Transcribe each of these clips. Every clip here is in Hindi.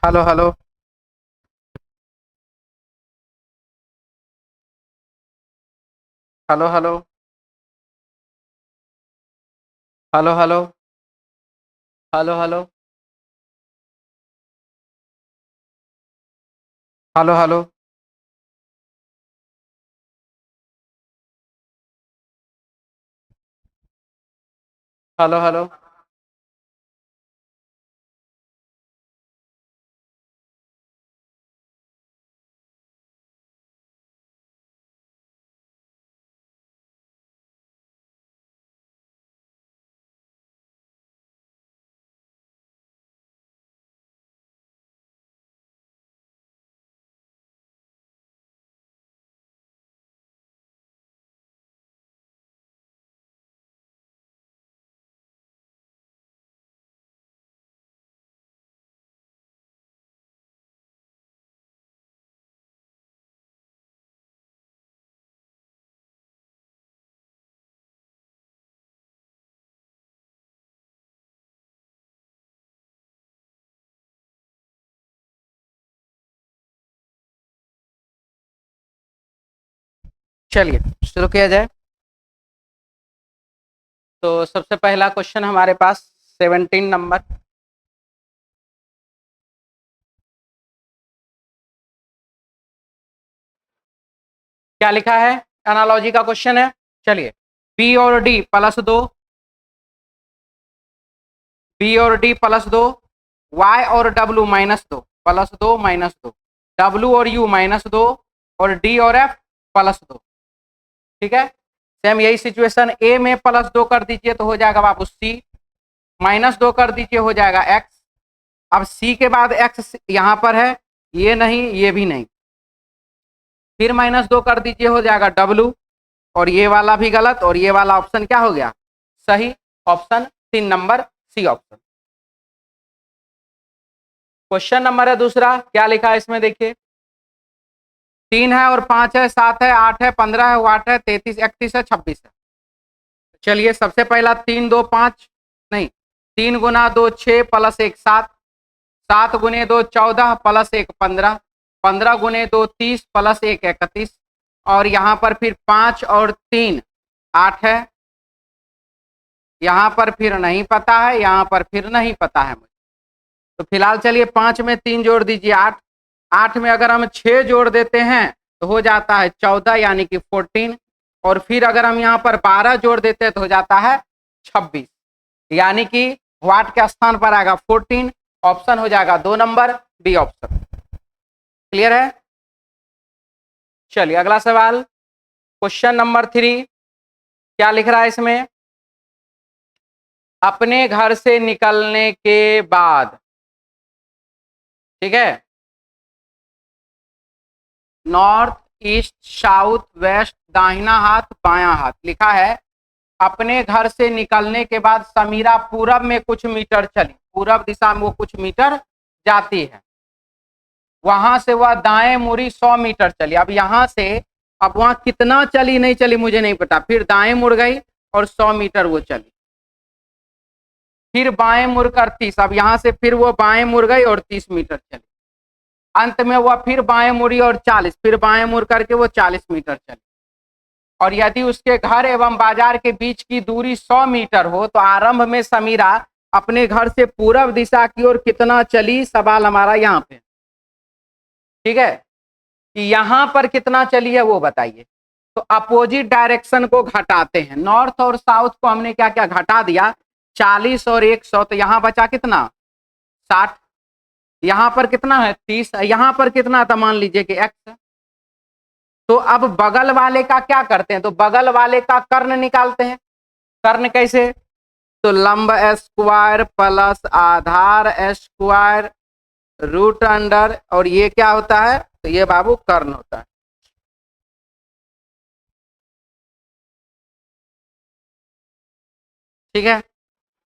Hello hello. Hello hello. Hello hello. Hello hello. Hello hello. Hello hello. चलिए शुरू किया जाए। तो सबसे पहला क्वेश्चन हमारे पास 17 नंबर। क्या लिखा है? एनालॉजी का क्वेश्चन है। चलिए, बी और डी प्लस दो, बी और डी प्लस दो, वाई और डब्ल्यू माइनस दो, प्लस दो माइनस दो, डब्ल्यू और यू माइनस दो, और डी और एफ प्लस दो। ठीक है, सेम यही सिचुएशन ए में प्लस दो कर दीजिए तो हो जाएगा बाबू सी, माइनस दो कर दीजिए हो जाएगा एक्स। अब सी के बाद एक्स यहां पर है, ये नहीं ये भी नहीं, फिर माइनस दो कर दीजिए हो जाएगा डब्ल्यू, और ये वाला भी गलत, और ये वाला ऑप्शन क्या हो गया? सही। Option 3 number C option. Question number है दूसरा, क्या लिखा है इसमें देखिए। 3 है और 5 है, 7 है, 8 है, 15 है, 8 है, 33, 31 है, 26 है। चलिए सबसे पहला 3 2 5, नहीं, 3 गुना 2 6 प्लस 1 7, 7 गुने 2 14 प्लस 1 15, 15 गुने 2 30 प्लस 1 31, और यहाँ पर फिर 5 और 3 8 है, यहाँ पर फिर नहीं पता है, यहाँ पर फिर नहीं पता है मुझे। तो फिलहाल चलिए 5 में 3 जोड़ दीजिए 8, 8 में अगर हम 6 जोड़ देते हैं तो हो जाता है 14 यानी कि 14, और फिर अगर हम यहाँ पर 12 जोड़ देते हैं तो हो जाता है 26, यानी कि व्हाट के स्थान पर आएगा 14। ऑप्शन हो जाएगा 2 नंबर बी ऑप्शन। क्लियर है? चलिए अगला सवाल, क्वेश्चन नंबर 3। क्या लिख रहा है इसमें? अपने घर से निकलने के बाद, ठीक है, नॉर्थ ईस्ट साउथ वेस्ट, दाहिना हाथ बायां हाथ लिखा है। अपने घर से निकलने के बाद समीरा पूरब में कुछ मीटर चली, पूरब दिशा में वो कुछ मीटर जाती है, वहां से वह दाएं मुड़ी 100 मीटर चली। अब यहां से, अब वहां कितना चली नहीं चली मुझे नहीं पता, फिर दाएं मुड़ गई और 100 मीटर वो चली, फिर बाएं मुड़कर 30, अब यहां से फिर वो बाएं मुड़ गई और 30 मीटर चली, अंत में वह फिर बाएं मुड़ी और 40, फिर बाएं मुड़ करके वो 40 मीटर चली। और यदि उसके घर एवं बाजार के बीच की दूरी 100 मीटर हो तो आरंभ में समीरा अपने घर से पूरब दिशा की ओर कितना चली, सवाल हमारा यहाँ पे। ठीक है, कि यहां पर कितना चली है वो बताइए। तो अपोजिट डायरेक्शन को घटाते हैं, नॉर्थ और साउथ को हमने क्या क्या घटा दिया, 40 और 100, तो यहां बचा कितना 60, यहां पर कितना है 30, यहां पर कितना था मान लीजिए कि x। तो अब बगल वाले का क्या करते हैं, तो बगल वाले का कर्ण निकालते हैं। कर्ण कैसे? तो लंब स्क्वायर प्लस आधार स्क्वायर रूट अंडर, और ये क्या होता है, तो ये बाबू कर्ण होता है। ठीक है,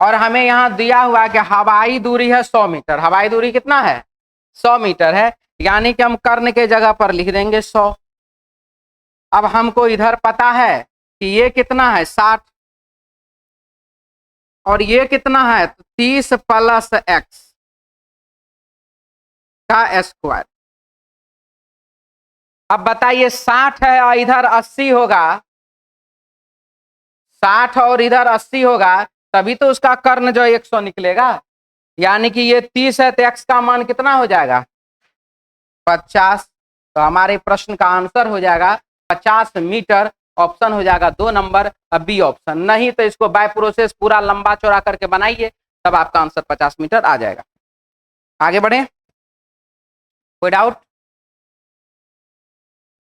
और हमें यहां दिया हुआ है कि हवाई दूरी है 100 मीटर, हवाई दूरी कितना है 100 मीटर है, यानी कि हम कर्ण के जगह पर लिख देंगे 100। अब हमको इधर पता है कि ये कितना है 60, और ये कितना है 30 प्लस एक्स, का स्क्वायर। अब बताइए 60 है और इधर 80 होगा, 60 और इधर 80 होगा, तभी तो उसका कर्ण जो 100 निकलेगा। यानी कि ये 30 है तो x का मान कितना हो जाएगा 50। तो हमारे प्रश्न का आंसर हो जाएगा 50 मीटर। ऑप्शन हो जाएगा 2 नंबर बी ऑप्शन। नहीं तो इसको बाय प्रोसेस पूरा लंबा चौड़ा करके बनाइए, तब आपका आंसर 50 मीटर आ जाएगा। आगे बढ़े, कोई डाउट?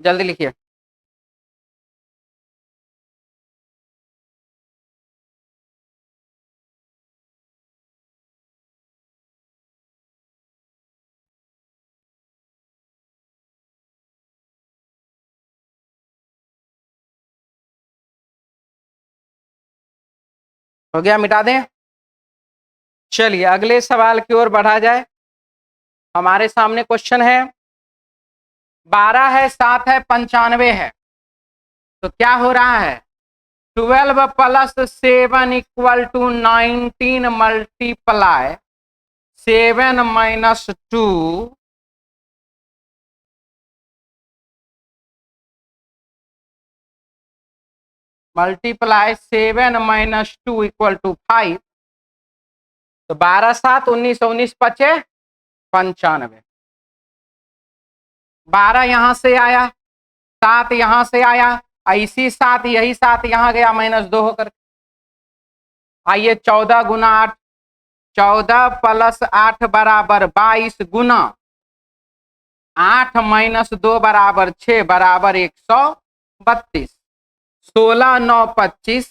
जल्दी लिखिए। हो गया, मिटा दें। चलिए अगले सवाल की ओर बढ़ा जाए। हमारे सामने क्वेश्चन है 12 है, 7 है, 95 है, तो क्या हो रहा है 12 plus 7 equal to 19 multiply 7 minus 2 multiply 7 minus 2 equal to 5। तो 12 7 19 19 पचे 95। 12 यहां से आया, 7 यहां से आया, इसी 7 यही 7 यहां गया -2 होकर। आइए 14 गुना 8, 14 प्लस 8 बराबर 22 गुना 8 माइनस 2 बराबर 6 बराबर 132। 16 9 25,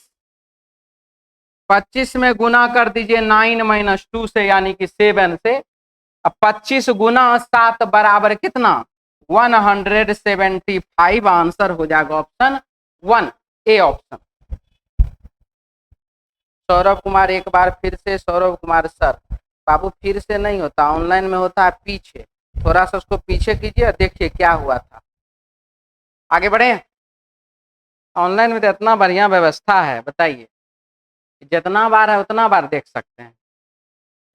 25 में गुना कर दीजिए 9 माइनस 2 से यानी कि 7 से। अब 25 गुना 7 बराबर कितना 175। आंसर हो जाएगा option 1 A option. Saurabh Kumar एक बार फिर से, सौरभ कुमार सर बाबू फिर से नहीं होता, ऑनलाइन में होता है पीछे, थोड़ा सा उसको पीछे कीजिए, देखिए क्या हुआ था। आगे बढ़े। ऑनलाइन में तो इतना बढ़िया व्यवस्था है, बताइए जितना बार है उतना बार देख सकते हैं।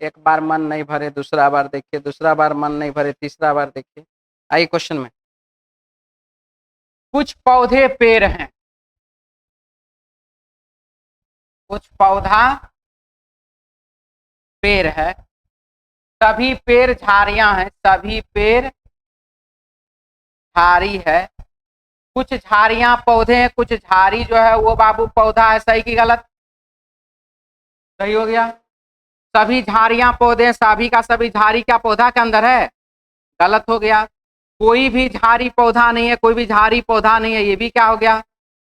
एक बार मन नहीं भरे दूसरा बार देखिए, दूसरा बार मन नहीं भरे तीसरा बार देखिए। आइए क्वेश्चन में, कुछ पौधे पेड़ हैं, कुछ पौधा पेड़ है, सभी पेड़ झाड़ियां हैं, सभी पेड़ झाड़ी है। कुछ झाड़ियां पौधे हैं, कुछ झाड़ी जो है वो बाबू पौधा है। सही की गलत? सही हो गया। सभी झाड़ियां पौधे, सभी का सभी झाड़ी क्या पौधा के अंदर है? गलत हो गया। कोई भी झाड़ी पौधा नहीं है, कोई भी झाड़ी पौधा नहीं है, ये भी क्या हो गया?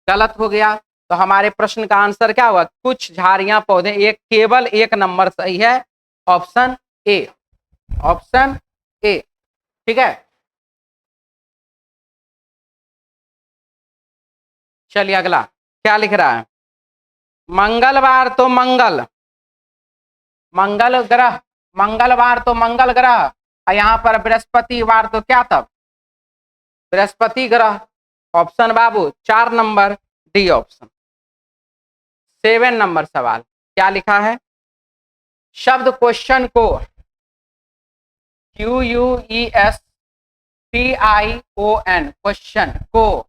गलत हो गया। तो हमारे प्रश्न का आंसर क्या हुआ? कुछ झाड़ियां पौधे, एक केवल एक नंबर सही है, ऑप्शन ए, ऑप्शन ए। ठीक है, चलिए अगला क्या लिख रहा है। मंगलवार तो मंगल, मंगल ग्रह, मंगलवार तो मंगल ग्रह, और यहाँ पर बृहस्पतिवार तो क्या तब बृहस्पति ग्रह। ऑप्शन बाबू 4 नंबर डी ऑप्शन। 7 नंबर सवाल क्या लिखा है? शब्द क्वेश्चन को QUESTION क्वेश्चन को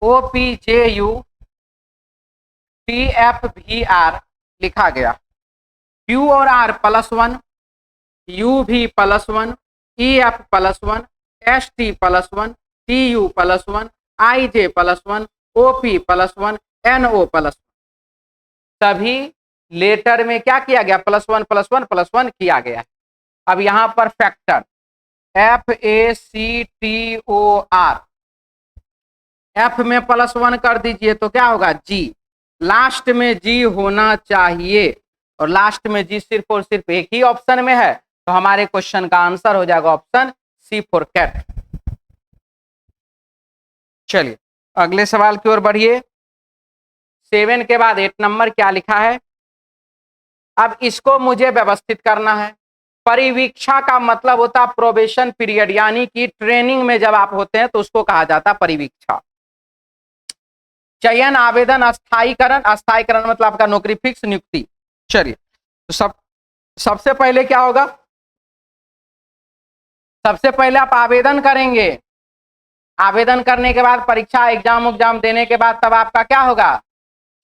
OPJUTFVR लिखा गया। Q और R +1, U भी +1, EF +1, ST +1, TU +1, IJ +1, OP +1, NO +1। सभी लेटर में क्या किया गया? +1 +1 +1 किया गया। अब यहां पर फैक्टर FACTOR, F में +1 कर दीजिए तो क्या होगा? G। लास्ट में G होना चाहिए, और लास्ट में G सिर्फ और सिर्फ एक ही ऑप्शन में है, तो हमारे क्वेश्चन का आंसर हो जाएगा ऑप्शन C फॉर कैट। चलिए अगले सवाल की ओर बढ़िए। 7 के बाद 8 नंबर क्या लिखा है? अब इसको मुझे व्यवस्थित करना है। परिवीक्षा का मतलब होता है प्रोबेशन पीरियड, यानी कि ट्रेनिंग में जब आप होते हैं तो उसको कहा जाता है परिवीक्षा। चयन, आवेदन, अस्थायीकरण, अस्थायीकरण मतलब आपका नौकरी फिक्स, नियुक्ति। चलिए तो सबसे पहले क्या होगा? सबसे पहले आप आवेदन करेंगे, आवेदन करने के बाद परीक्षा एग्जाम देने के बाद तब आपका क्या होगा,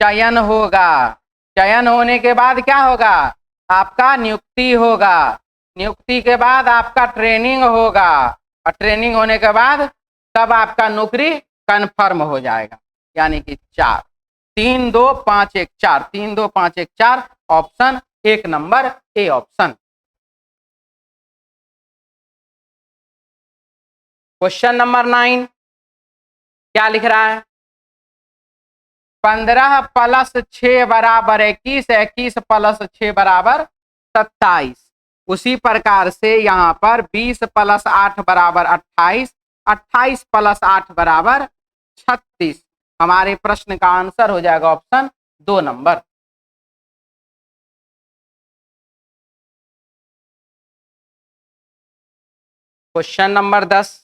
चयन होगा। चयन होने के बाद क्या होगा, आपका नियुक्ति होगा। नियुक्ति के बाद आपका ट्रेनिंग होगा, और ट्रेनिंग होने के बाद तब आपका नौकरी कन्फर्म हो जाएगा। यानी कि 4, 3 2 5 1 4, 3 2 5 1 4, option 1 number A option. Question number 9 क्या लिख रहा है, 15 + 6 बराबर 21, 21 + 6 बराबर 27। उसी प्रकार से यहाँ पर 20 + 8 बराबर 28, 28 + 8 बराबर 36। हमारे प्रश्न का आंसर हो जाएगा ऑप्शन 2 नंबर। क्वेश्चन नंबर 10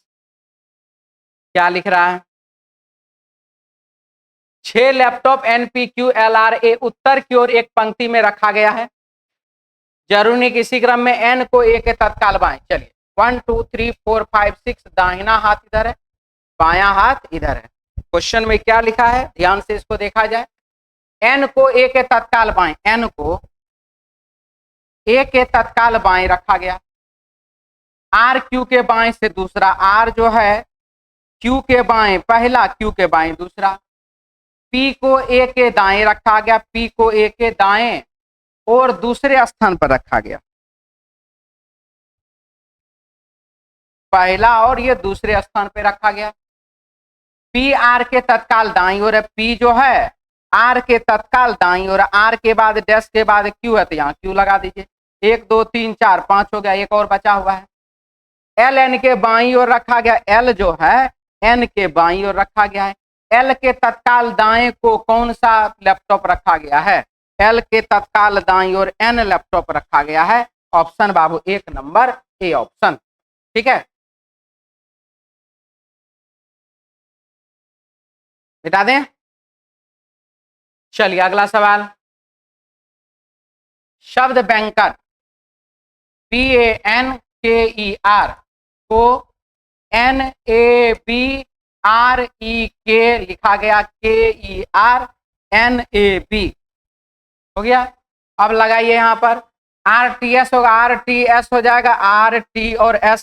क्या लिख रहा है, 6 लैपटॉप NPQLRA उत्तर की ओर एक पंक्ति में रखा गया है। जरूरी नहीं किसी क्रम में n को a के तत्काल बाएं। चलिए 1 2 3 4 5 6, दाहिना हाथ इधर है, बायां हाथ इधर है। क्वेश्चन में क्या लिखा है, ध्यान से इसको देखा जाए। n को a के तत्काल बाएं, n को a के तत्काल बाएं रखा गया। r q के बाएं से दूसरा, r जो है q के बाएं पहला, q के बाएं दूसरा। p को a के दाएं रखा गया, p को a के दाएं और दूसरे स्थान पर रखा गया। पहला और ये दूसरे स्थान पर रखा गया। पी आर के तत्काल दाईं ओर है, पी जो है आर के तत्काल दाईं ओर, आर के बाद डैश के बाद क्यू है तो यहाँ क्यू लगा दीजिए। 1 2 3 4 5 हो गया, एक और बचा हुआ है। एल एन के बाईं ओर रखा गया, एल जो है एन के बाईं ओर रखा गया है। एल के तत्काल दाएं को कौन सा लैपटॉप रखा गया है, एल के तत्काल दाईं ओर एन लैपटॉप रखा गया है। Option Babu 1 number A option. ठीक है, मिटा दें। चलिए अगला सवाल, शब्द बैंकर BANKER को NABREK लिखा गया, KERNAB हो गया। अब लगाइए यहाँ पर RTS होगा, RTS हो जाएगा, RT और S।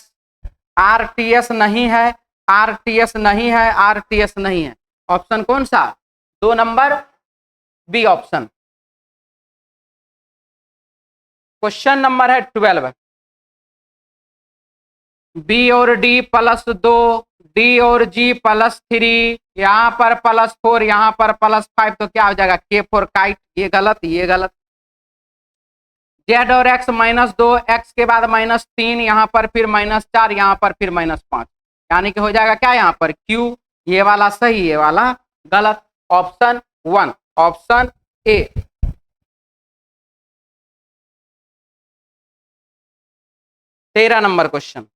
RTS नहीं है, RTS नहीं है, RTS नहीं है। ऑप्शन कौन सा, 2 number B option. Question number है 12, बी और डी +2, डी और जी +3, यहाँ पर +4, यहाँ पर +5, तो क्या हो जाएगा K फॉर काइट। ये गलत, ये गलत। जेड और एक्स -2, एक्स के बाद -3, यहाँ पर फिर -4, यहाँ पर फिर -5, यानी कि हो जाएगा क्या यहाँ पर Q। ये वाला सही, ये वाला गलत। Option 1, option A. तेरह नंबर क्वेश्चन,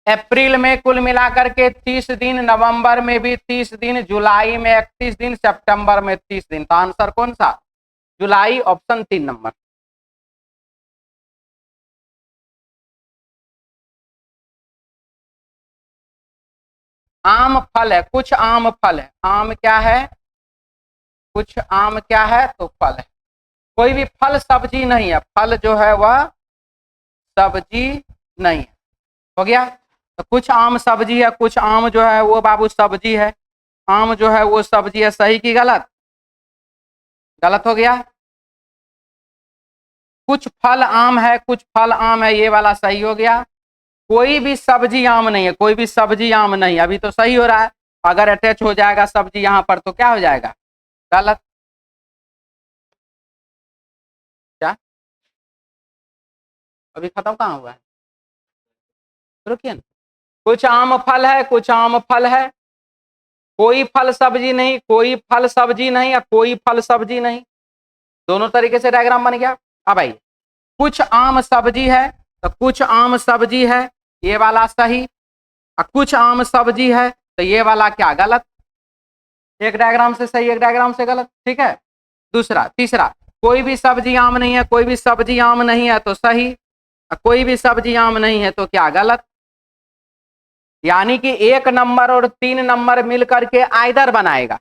अप्रैल में कुल मिलाकर के 30 दिन, नवंबर में भी 30 दिन, जुलाई में 31 दिन, सितंबर में 30 दिन, तो आंसर कौन सा, जुलाई। Option 3 number. आम फल है, कुछ आम फल है। आम क्या है, कुछ आम क्या है, तो फल है। कोई भी फल सब्जी नहीं है, फल जो है वह सब्जी नहीं है। हो गया, तो कुछ आम सब्जी है, कुछ आम जो है वो बाबू सब्जी है। आम जो है वो सब्जी है, सही की गलत, गलत हो गया। कुछ फल आम है, कुछ फल आम है, ये वाला सही हो गया। कोई भी सब्जी आम नहीं है, कोई भी सब्जी आम नहीं, अभी तो सही हो रहा है। अगर अटैच हो जाएगा सब्जी यहाँ पर तो क्या हो जाएगा, गलत। क्या अभी खत्म कहाँ हुआ है, रुकिए ना। कुछ आम फल है, कुछ आम फल है, कोई फल सब्जी नहीं, कोई फल सब्जी नहीं, या कोई फल सब्जी नहीं, दोनों तरीके से डायग्राम बन गया। अब आइए, कुछ आम सब्जी है तो कुछ आम सब्जी है, ये वाला सही। और कुछ आम सब्जी है तो ये वाला क्या, गलत। एक डायग्राम से सही, एक डायग्राम से गलत। ठीक है, दूसरा, तीसरा, कोई भी सब्जी आम नहीं है, कोई भी सब्जी आम नहीं है तो सही, कोई भी सब्जी आम नहीं है तो क्या, गलत। यानी कि 1 नंबर और 3 नंबर मिल करके आइदर बनाएगा,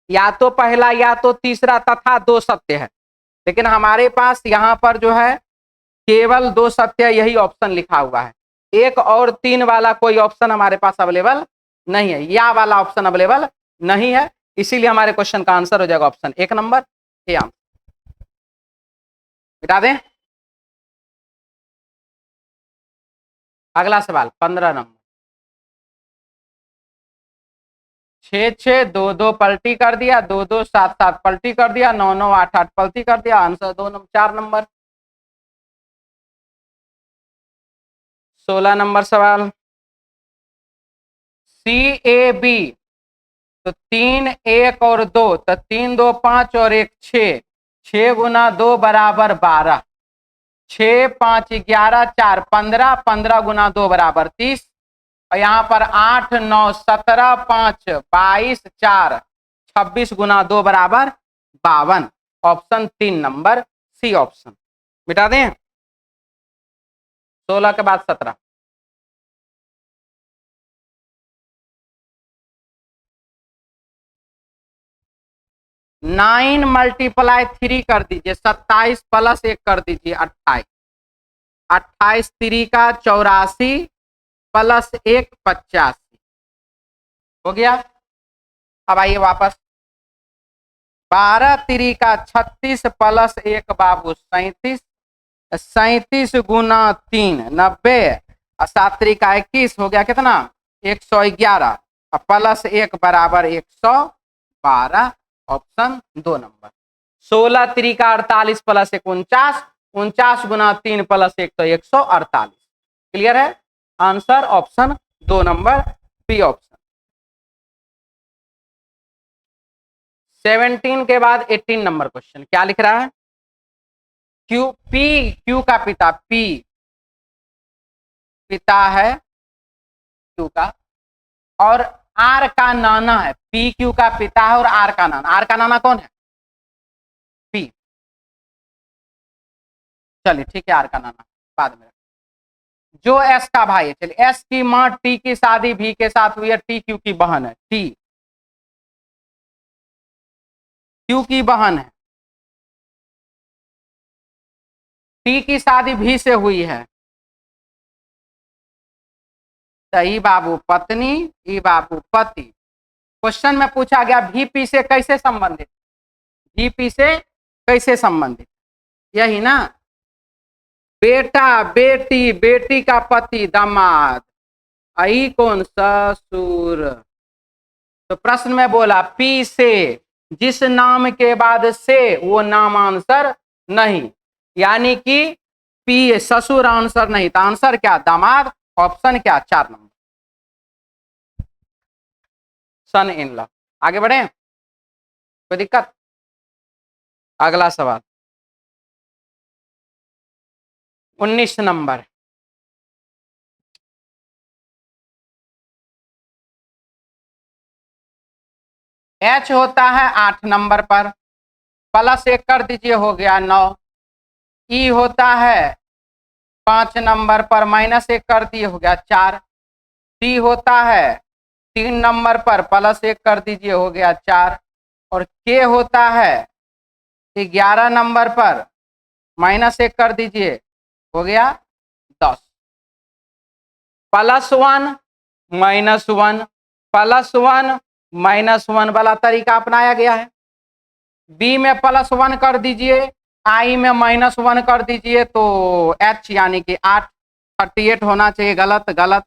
या तो पहला या तो तीसरा तथा 2 सत्य है। लेकिन हमारे पास यहाँ पर जो है केवल 2 सत्य, यही ऑप्शन लिखा हुआ है। 1 और 3 वाला कोई ऑप्शन हमारे पास अवेलेबल नहीं है, या वाला ऑप्शन अवेलेबल नहीं है। इसीलिए हमारे क्वेश्चन का आंसर हो जाएगा ऑप्शन 1 नंबर ए आंसर। मिटा दें। अगला सवाल 15 नंबर। 6 6 2 2 पलटी कर दिया, 2 2 7 7 पलटी कर दिया, 9 9 8 8 पलटी कर दिया, आंसर 4 नंबर। 16 नंबर सवाल। CAB, तो 3 1 और 2, तो 3 2 5 और 1 6, 6 गुना 2 बराबर 12, 6 5 11 4 15, 15 गुना 2 बराबर 30, और यहाँ पर 8 9 17 5 22 4 26 गुना 2 बराबर 52। Option 3 number C option. मिटा दें। 16 के बाद 17। 9 मल्टीप्लाई 3 कर दीजिए, 27 प्लस 1 कर दीजिए 28, 28 3 का 84 प्लस 1 85 हो गया। अब आइए वापस। 12 3 का 36 प्लस 1 बाबू 37, 37 गुना 3 90, और 7 3 का 21 हो गया कितना 111, प्लस 1 बराबर 112। Option 2 number. 16 3 का 48 प्लस 1 49, 49 गुना 3 प्लस 1 तो 148। क्लियर है। Answer option 2 number B option. 17 के बाद 18 नंबर क्वेश्चन क्या लिख रहा है। क्यू पी, क्यू का पिता पी, पिता है क्यू का, और आर का नाना है। पी क्यू का पिता है और आर का नाना। आर का नाना कौन है। पी। चलिए ठीक है, आर का नाना बाद में। जो एस का भाई है, चलिए एस की माँ टी की शादी भी के साथ हुई है, टी क्यू की बहन है, टी क्यू की बहन है, टी की शादी भी से हुई है। सही बाबू पत्नी, ई बाबू पति। क्वेश्चन में पूछा गया VP से कैसे संबंधित, VP से कैसे संबंधित, यही ना। बेटा बेटी, बेटी का पति दामाद, आई कौन ससुर। तो प्रश्न में बोला पी से, जिस नाम के बाद से वो नाम आंसर नहीं, यानी कि पी ससुर आंसर नहीं, तो आंसर क्या दामाद। ऑप्शन क्या 4 नंबर सन इन लॉ। आगे बढ़े, कोई दिक्कत। अगला सवाल 19 नंबर। H होता है 8 नंबर पर, प्लस 1 कर दीजिए हो गया 9। E होता है 5 नंबर पर, माइनस 1 कर दिए हो गया 4। T होता है 3 नंबर पर, प्लस 1 कर दीजिए हो गया 4। और K होता है 11 नंबर पर, माइनस 1 कर दीजिए हो गया 10। +1 -1 +1 -1 वाला तरीका अपनाया गया है। बी में +1 कर दीजिए, आई में -1 कर दीजिए, तो H यानी कि 8 38 होना चाहिए, गलत गलत।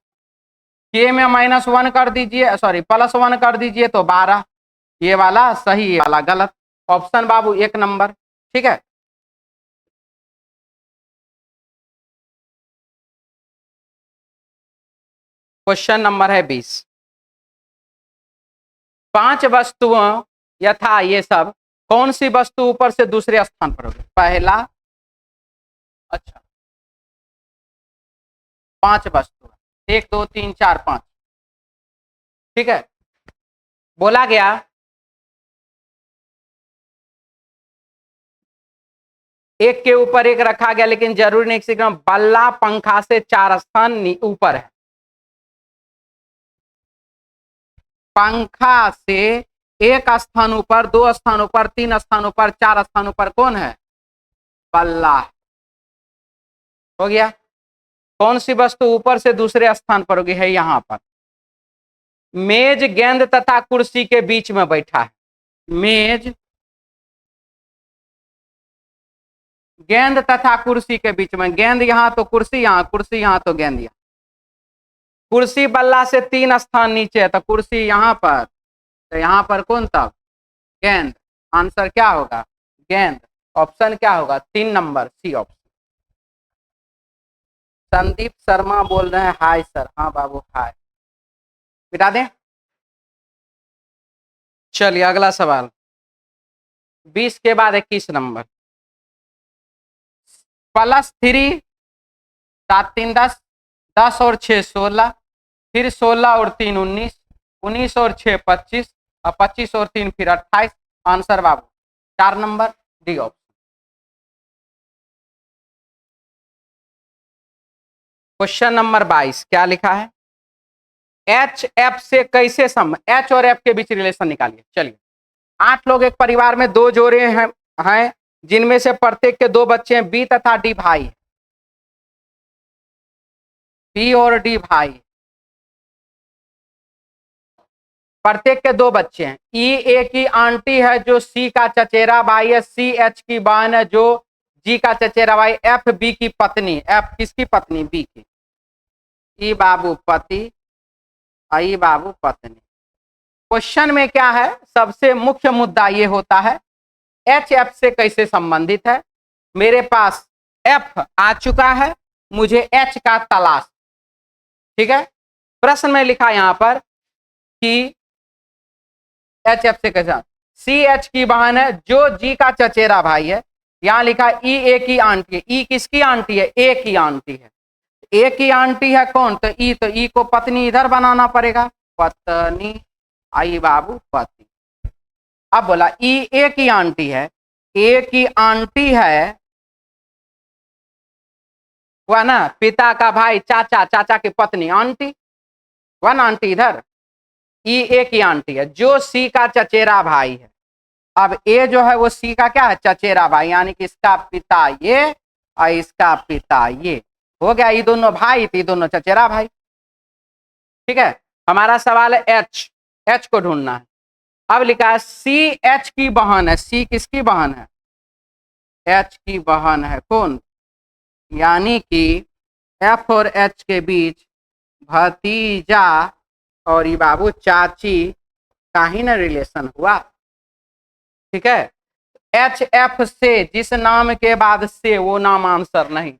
के में -1 कर दीजिए, सॉरी +1 कर दीजिए तो 12, ये वाला सही, ये वाला गलत। ऑप्शन बाबू 1 नंबर। ठीक है। क्वेश्चन नंबर है 20। 5 वस्तुओं यथा ये सब कौन सी वस्तु ऊपर से दूसरे स्थान पर होगी। पहला, अच्छा 5 वस्तु, 1 2 3 4 5। ठीक है। बोला गया एक के ऊपर एक रखा गया, लेकिन जरूरी नहीं कि बल्ला पंखा से 4 स्थान ऊपर है। पंखा से एक स्थान ऊपर, 2 स्थान ऊपर, 3 स्थान ऊपर, 4 स्थान ऊपर कौन है? बल्ला। हो गया। कौन सी वस्तु ऊपर से दूसरे स्थान पर होगी? है यहां पर। मेज गेंद तथा कुर्सी के बीच में बैठा है। मेज गेंद तथा कुर्सी के बीच में, गेंद यहां तो कुर्सी यहां, कुर्सी यहां तो गेंद यहां। कुर्सी बल्ला से 3 स्थान नीचे है तो कुर्सी यहां पर, तो यहां पर कौन था? गेंद। आंसर क्या होगा? गेंद। ऑप्शन क्या होगा? 3 number C option. Sandeep Sharma बोल रहे हैं हाय सर। हाँ बाबू हाय। मिटा दें। चलिए अगला सवाल, 20 के बाद 21 नंबर। +3 7 3 10, 10 और 6 16, फिर 16 और 3 19, 19 और 6 25, और 25 और 3 फिर 28। आंसर बाबू 4 number D option. Question number 22 क्या लिखा है? एच एफ से कैसे एच और एफ के बीच रिलेशन निकालिए। चलिए, 8 लोग एक परिवार में 2 जोड़े हैं जिनमें से प्रत्येक के 2 बच्चे हैं। बी तथा डी भाई। बी और डी भाई, प्रत्येक के 2 बच्चे हैं। ई ए की आंटी है जो सी का चचेरा भाई है। सी एच की बहन है जो जी का चचेरा भाई। एफ बी की पत्नी। एफ किसकी पत्नी? बी की। ई बाबू पति, आई बाबू पत्नी। क्वेश्चन में क्या है? सबसे मुख्य मुद्दा ये होता है एच एफ से कैसे संबंधित है। मेरे पास एफ आ चुका है, मुझे एच का तलाश। ठीक है, प्रश्न में लिखा यहां पर कि एच एफ से कैसा। सी एच की बहन है जो जी का चचेरा भाई है। यहां लिखा ई ए की आंटी है। ई किसकी आंटी है? ए की आंटी है। ए की आंटी है कौन? तो ई को पत्नी इधर बनाना पड़ेगा। पत्नी, आई बाबू पति। अब बोला ई ए की आंटी है। ए की आंटी है वह ना, पिता का भाई, चाचा, चाचा की पत्नी, आंटी। वन आंटी इधर। ई ए की आंटी है जो सी का चचेरा भाई है। अब ए जो है वो सी का क्या है? चचेरा भाई, यानी कि इसका पिता ये और इसका पिता ये। हो गया, ये दोनों भाई तो ये दोनों चचेरा भाई। ठीक है, हमारा सवाल है एच। एच को ढूंढना है। अब लिखा है सी एच की बहन है। सी किसकी बहन है? एच की बहन है कौन? यानी कि एफ और एच के बीच भतीजा और ये बाबू चाची का ही ना रिलेशन हुआ। ठीक है, एच एफ से जिस नाम के बाद से वो नाम आंसर नहीं,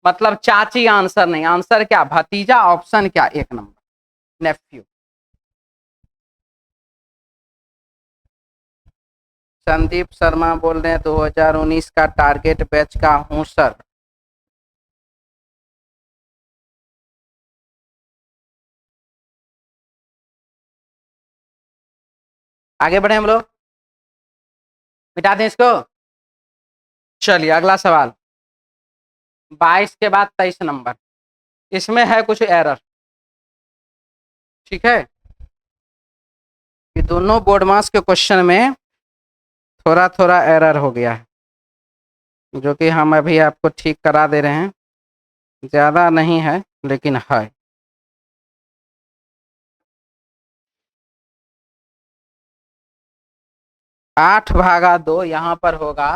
मतलब चाची आंसर नहीं। आंसर क्या? भतीजा। ऑप्शन क्या? 1 नंबर नेफ्यू। संदीप शर्मा बोल रहे हैं 2019 का टारगेट बैच का हूं सर। आगे बढ़े हम लोग, मिटा दें इसको। चलिए अगला सवाल, 22 के बाद 23 नंबर। इसमें है कुछ एरर। ठीक है, ये दोनों बोर्ड मास के क्वेश्चन में थोड़ा थोड़ा एरर हो गया है, जो कि हम अभी आपको ठीक करा दे रहे हैं। ज़्यादा नहीं है लेकिन है। आठ भागा 2 यहाँ पर होगा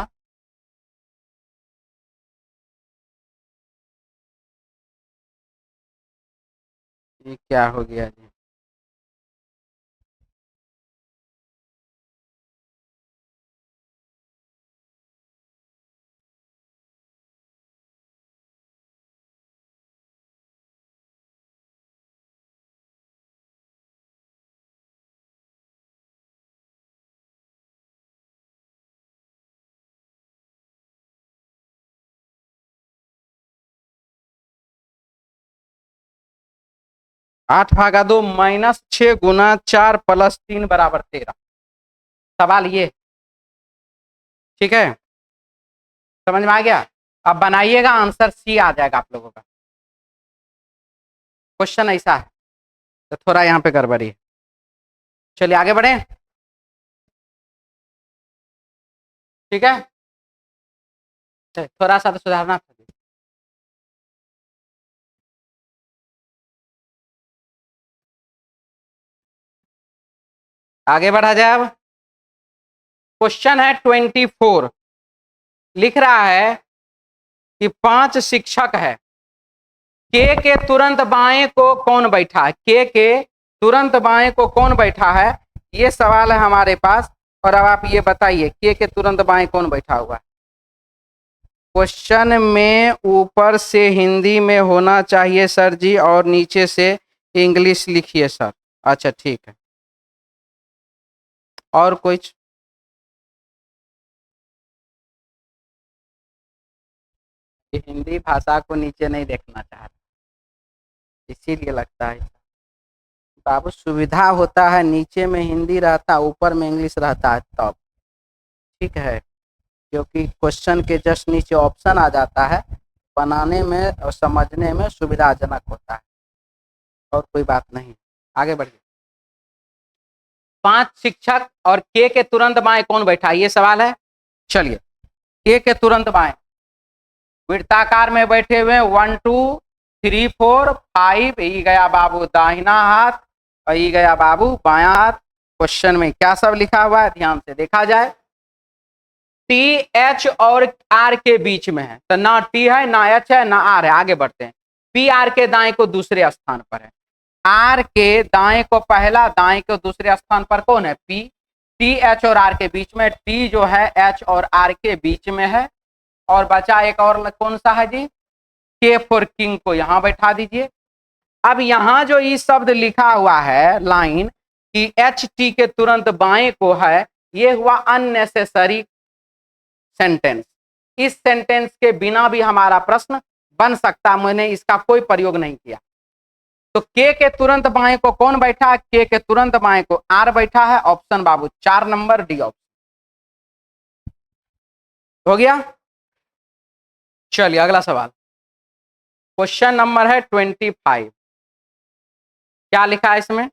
ये क्या हो गया जी? आठ भागा 2 -6 गुना 4 + 3 = 13। सवाल ये। ठीक है, समझ में आ गया? अब बनाइएगा, आंसर सी आ जाएगा आप लोगों का। क्वेश्चन ऐसा है तो थोड़ा यहाँ पे गड़बड़ी है। चलिए आगे बढ़े। ठीक है, थोड़ा सा तो सुधारना था। आगे बढ़ा जाए। अब क्वेश्चन है 24, लिख रहा है कि 5 शिक्षक है, के तुरंत बाएं को कौन बैठा है, के तुरंत बाएं को कौन बैठा है, ये सवाल है हमारे पास। और अब आप ये बताइए के तुरंत बाएं कौन बैठा हुआ है। क्वेश्चन में ऊपर से हिंदी में होना चाहिए सर जी, और नीचे से इंग्लिश लिखिए सर। अच्छा ठीक है, और कुछ? हिंदी भाषा को नीचे नहीं देखना चाहता, इसीलिए लगता है। बाबू सुविधा होता है, नीचे में हिंदी रहता, ऊपर में इंग्लिश रहता है तब ठीक है, क्योंकि क्वेश्चन के जस्ट नीचे ऑप्शन आ जाता है, बनाने में और समझने में सुविधाजनक होता है, और कोई बात नहीं। आगे बढ़िए। 5 शिक्षक और के तुरंत बाएं कौन बैठा, ये सवाल है। चलिए, के तुरंत बाएं वृत्ताकार में बैठे हुए 1 2 3 4 5, ई गया बाबू दाहिना हाथ और ई गया बाबू बायां हाथ। क्वेश्चन में क्या सब लिखा हुआ है ध्यान से देखा जाए। टी एच और आर के बीच में है, तो ना टी है ना एच है ना आर है। आगे बढ़ते हैं। पी आर के दाएं को दूसरे स्थान पर है, आर के दाएं को पहला, दाएं को दूसरे स्थान पर कौन है, पी। टी एच और आर के बीच में, टी जो है एच और आर के बीच में है। और बचा एक और कौन सा है जी, के फॉर किंग को यहां बैठा दीजिए। अब यहां जो ई शब्द लिखा हुआ है लाइन कि एच टी के तुरंत बाएं को है, ये हुआ अननेसेसरी सेंटेंस। इस सेंटेंस के बिना भी हमारा प्रश्न बन सकता, मैंने इसका कोई प्रयोग नहीं किया। तो के तुरंत बाएं को कौन बैठा है, के तुरंत बाएं को आर बैठा है। ऑप्शन बाबू 4 नंबर डी ऑप्शन हो गया। चलिए अगला सवाल, क्वेश्चन नंबर है 25। क्या लिखा है इसमें,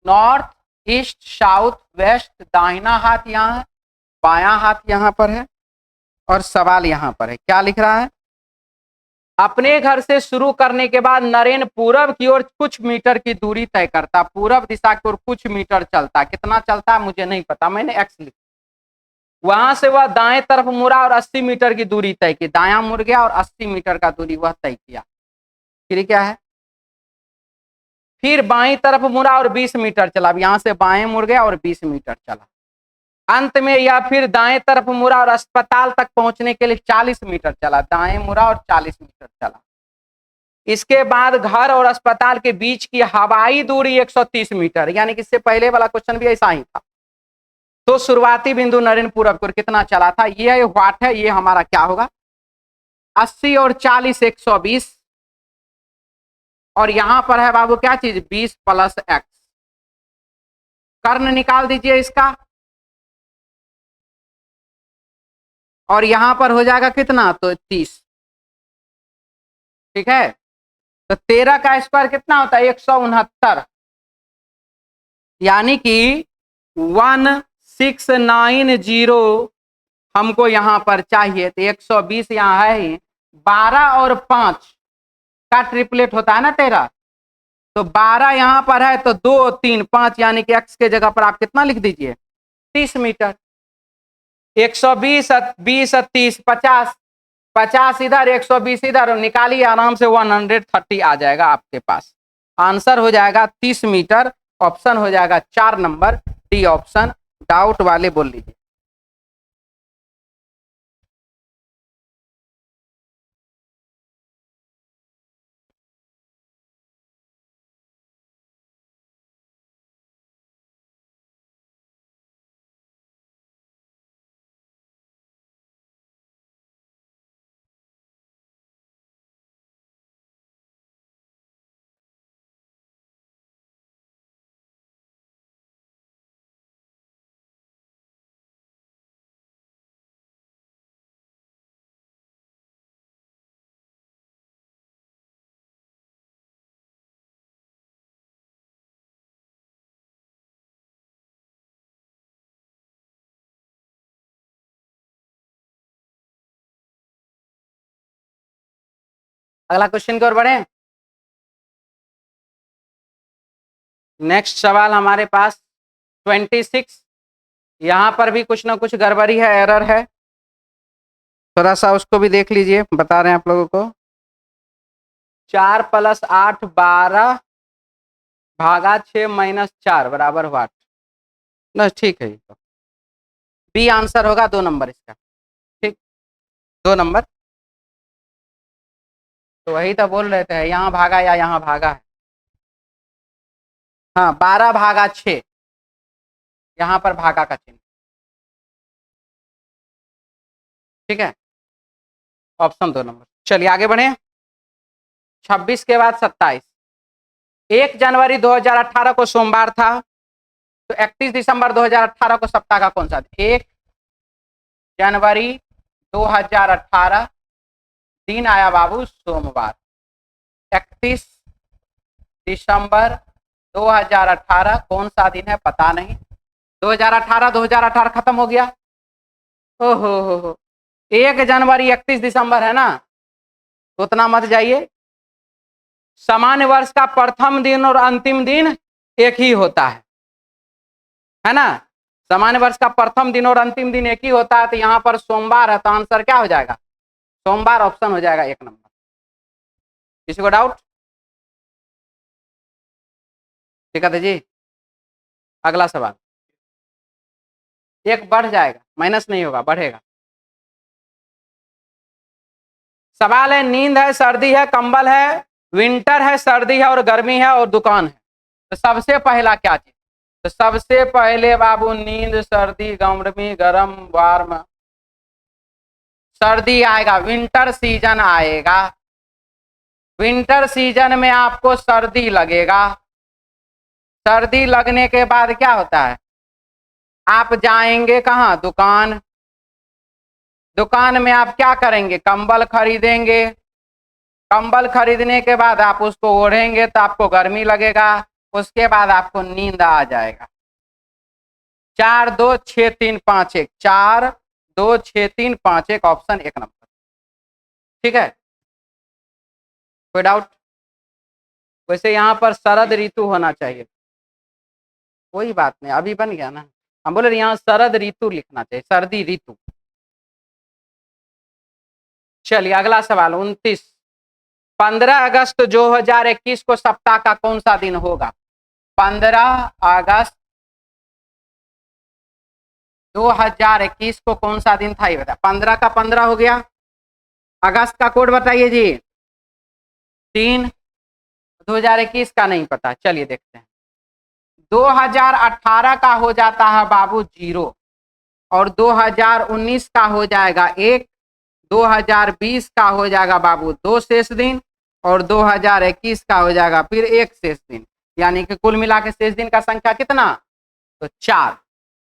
नॉर्थ ईस्ट साउथ वेस्ट, दाहिना हाथ यहाँ है, बायां हाथ यहाँ पर है, और सवाल यहाँ पर है। क्या लिख रहा है, अपने घर से शुरू करने के बाद नरेन पूरब की ओर कुछ मीटर की दूरी तय करता, पूरब दिशा की ओर कुछ मीटर चलता, कितना चलता है मुझे नहीं पता, मैंने एक्स लिखा। वहां से वह दाएं तरफ मुड़ा और 80 मीटर की दूरी तय की, दायां मुड़ गया और 80 मीटर का दूरी वह तय किया। फिर क्या है, फिर बाएं तरफ मुड़ा और 20 मीटर चला, यहां से बाएं मुड़ गया और 20 मीटर चला। अंत में या फिर दाएं तरफ मुड़ा और अस्पताल तक पहुंचने के लिए 40 मीटर चला, दाएं मुड़ा और 40 मीटर चला। इसके बाद घर और अस्पताल के बीच की हवाई दूरी 130 मीटर, यानी कि इससे पहले वाला क्वेश्चन भी ऐसा ही था। तो शुरुआती बिंदु नरेन पूरब को कितना चला था, ये वाट है, ये हमारा क्या होगा 80 और 40 120, और यहां पर है बाबू क्या चीज 20 प्लस एक्स। कर्ण निकाल दीजिए इसका, और यहां पर हो जाएगा कितना, तो 30। ठीक है, तो 13 का स्क्वायर कितना होता है 169, यानी कि 1690 हमको यहां पर चाहिए। तो 120 यहां है ही, 12 और 5 का ट्रिपलेट होता है ना 13, तो 12 यहां पर है, तो 2 3 5, यानी कि एक्स के जगह पर आप कितना लिख दीजिए 30 मीटर। 120 20 30 50, 50 इधर 120 इधर, निकालिए आराम से 130 आ जाएगा आपके पास। आंसर हो जाएगा 30 मीटर। ऑप्शन हो जाएगा 4 नंबर डी ऑप्शन। डाउट वाले बोल लीजिए। अगला क्वेश्चन की ओर बढ़े। नेक्स्ट सवाल हमारे पास 26। यहाँ पर भी कुछ ना कुछ गड़बड़ी है, एरर है, थोड़ा सा उसको भी देख लीजिए, बता रहे हैं आप लोगों को। 4 + 8 12 भागा 6 - 4 बराबर वाट। बस ठीक है, तो बी आंसर होगा, 2 नंबर इसका। ठीक, 2 नंबर। तो वही तो बोल रहे थे, यहाँ भागा या यहाँ भागा है। हाँ, 12 भागा 6, यहाँ पर भागा का चिन्ह। ठीक है, ऑप्शन 2 नंबर। चलिए आगे बढ़े। 26 के बाद 27। 1 जनवरी 2018 को सोमवार था, तो 31 दिसंबर 2018 को सप्ताह का कौन सा दिन? 1 जनवरी 2018 दिन आया बाबू सोमवार। 31 दिसंबर 2018 कौन सा दिन है पता नहीं। 2018 खत्म हो गया। ओहो हो, 1 जनवरी 31 दिसंबर है ना, तो उतना मत जाइए। सामान्य वर्ष का प्रथम दिन और अंतिम दिन एक ही होता है ना। सामान्य वर्ष का प्रथम दिन और अंतिम दिन एक ही होता है, तो यहाँ पर सोमवार है, तो आंसर क्या हो जाएगा? सोमवार, ऑप्शन हो जाएगा 1 नंबर। किसी को डाउट? ठीक है जी। अगला सवाल, 1 बढ़ जाएगा, माइनस नहीं होगा, बढ़ेगा। सवाल है, नींद है, सर्दी है, कंबल है, विंटर है, सर्दी है और गर्मी है और दुकान है, तो सबसे पहला क्या चीज? तो सबसे पहले बाबू नींद, सर्दी, गर्मी, गरम, वार्म, सर्दी आएगा, विंटर सीजन आएगा। विंटर सीजन में आपको सर्दी लगेगा। सर्दी लगने के बाद क्या होता है? आप जाएंगे कहाँ? दुकान। दुकान में आप क्या करेंगे? कंबल खरीदेंगे। कंबल खरीदने के बाद आप उसको ओढ़ेंगे तो आपको गर्मी लगेगा, उसके बाद आपको नींद आ जाएगा। 4 2 6 3 5 1, 4 2 6 3 5 1, ऑप्शन 1 नंबर। ठीक है, कोई डाउट? वैसे यहाँ पर शरद ऋतु होना चाहिए। कोई बात नहीं, अभी बन गया ना। हम बोले यहाँ शरद ऋतु लिखना चाहिए, सर्दी ऋतु। चलिए अगला सवाल 29। 15 अगस्त 2021 को सप्ताह का कौन सा दिन होगा? 15 अगस्त 2021 को कौन सा दिन था ये बता। 15 का 15 हो गया। अगस्त का कोड बताइए जी। 3। 2021 का नहीं पता, चलिए देखते हैं। 2018 का हो जाता है बाबू 0 और 2019 का हो जाएगा 1। 2020 का हो जाएगा बाबू 2 शेष दिन और 2021 का हो जाएगा फिर 1 शेष दिन, यानी कि कुल मिला के शेष दिन का संख्या कितना? तो 4।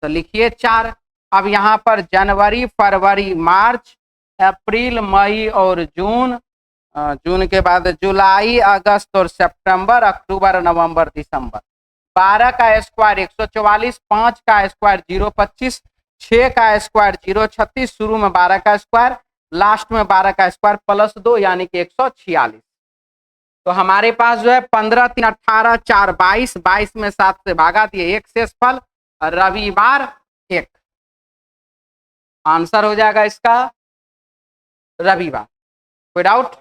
तो लिखिए 4। अब यहाँ पर जनवरी, फरवरी, मार्च, अप्रैल, मई और जून, जून के बाद जुलाई, अगस्त और सितंबर, अक्टूबर, नवंबर, दिसंबर। 12 का स्क्वायर 144, 5 का स्क्वायर 025, 6 का स्क्वायर 036, शुरू में 12 का स्क्वायर, लास्ट में 12 का स्क्वायर +2 यानी कि 146। तो हमारे पास जो है 15 3 18 4 22, 22 में 7 से भागा दिए, 1 शेष फल, रविवार 1। आंसर हो जाएगा इसका रविवार। कोई डाउट?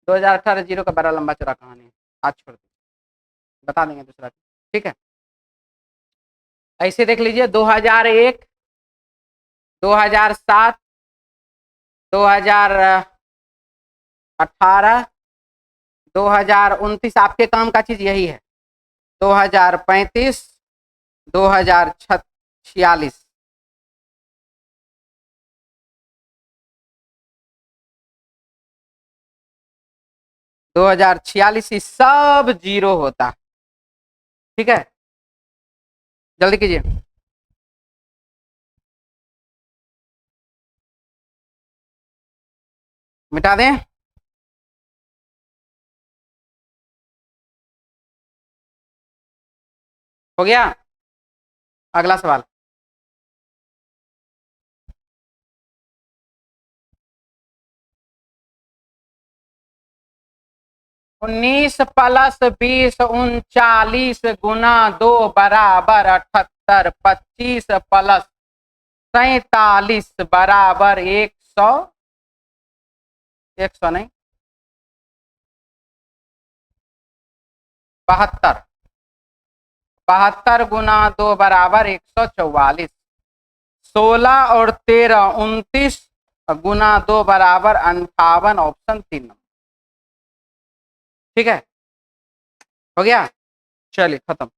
2018 0 का बड़ा लंबा चौड़ा कहानी है, आज छोड़ दीजिए, बता देंगे दूसरा। ठीक है, ऐसे देख लीजिए 2001, 2007, 2018, 2029 आपके काम का चीज यही है। 2035, 2046। दो 2046 सब 0 होता है। ठीक है, जल्दी कीजिए। मिटा दें? हो गया। अगला सवाल, 19 प्लस 20 39 गुना 2 बराबर 78, 25 प्लस 47 बराबर 100, 100 नहीं 72, 72 गुना 2 बराबर 144, 16 और 13 29 गुना 2 बराबर 58, ऑप्शन 3 नंबर। ठीक है, हो गया, चलिए खत्म।